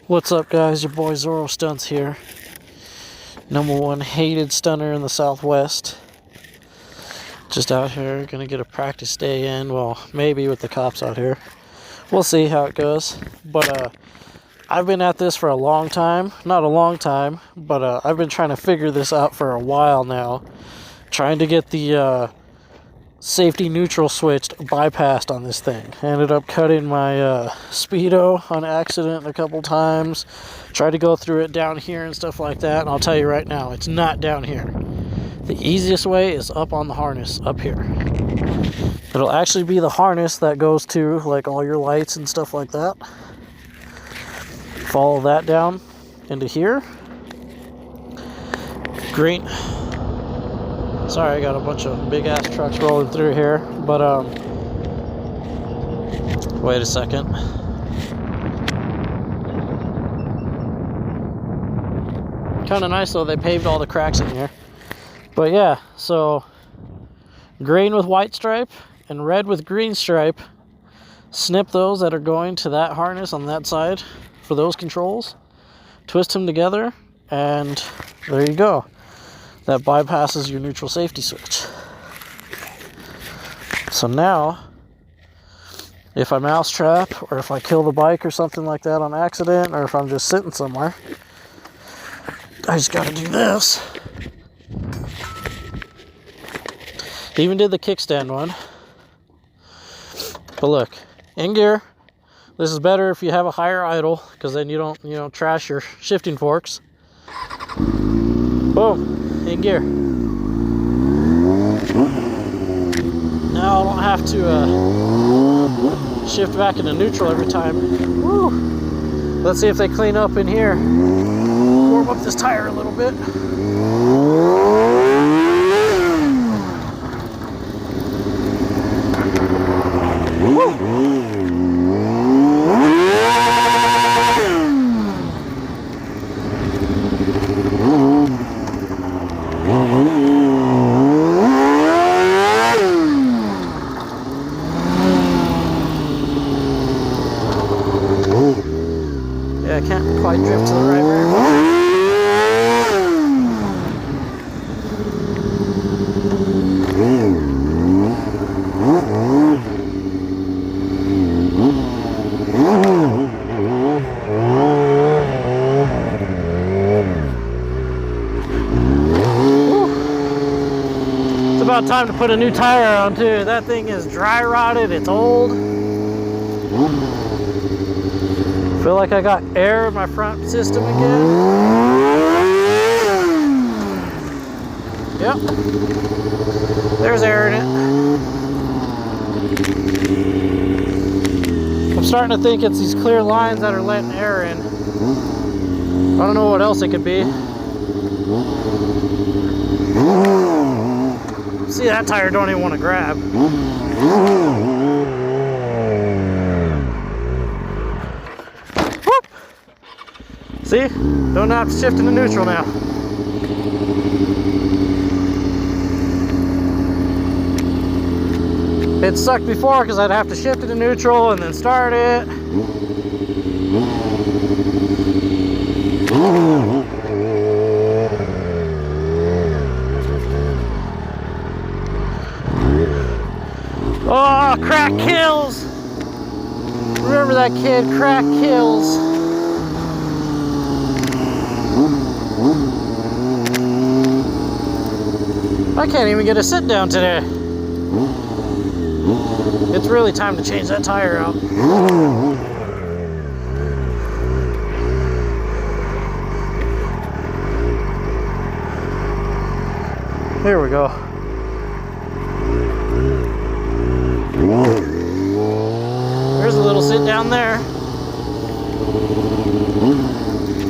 What's up, guys? Your boy Zorro Stunts here. #1 hated stunner in the Southwest. Just out here, gonna get a practice day in. Well, maybe with the cops out here. We'll see how it goes. But I've been at this for a long time. Not a long time, but I've been trying to figure this out for a while now. Trying to get the safety neutral switch bypassed on this thing. I ended up cutting my speedo on accident a couple times. Tried to go through it down here and stuff like that, and I'll tell you right now, it's not down here. The easiest way is up on the harness up here. It'll actually be the harness that goes to like all your lights and stuff like that. Follow that down into here. Green. Sorry, I got a bunch of big ass trucks rolling through here, but wait a second. Kind of nice though, they paved all the cracks in here. But yeah, so green with white stripe and red with green stripe. Snip those that are going to that harness on that side for those controls. Twist them together, and there you go. That bypasses your neutral safety switch. So now, if I mousetrap, or if I kill the bike or something like that on accident, or if I'm just sitting somewhere, I just gotta do this. Even did the kickstand one. But look, in gear. This is better if you have a higher idle, because then you don't, trash your shifting forks. Boom. In gear. Now I don't have to shift back into neutral every time. Woo. Let's see if they clean up in here. Warm up this tire a little bit. Woo. Yeah, I can't quite drift to the right very much. It's about time to put a new tire on too. That thing is dry rotted, it's old. Feel like I got air in my front system again. Yep. There's air in it. I'm starting to think it's these clear lines that are letting air in. I don't know what else it could be. See, that tire don't even want to grab. See? Don't have to shift into neutral now. It sucked before because I'd have to shift into neutral and then start it. Oh, crack kills! Remember that kid, crack kills. I can't even get a sit down today. It's really time to change that tire out. Here we go. There's a little sit down there.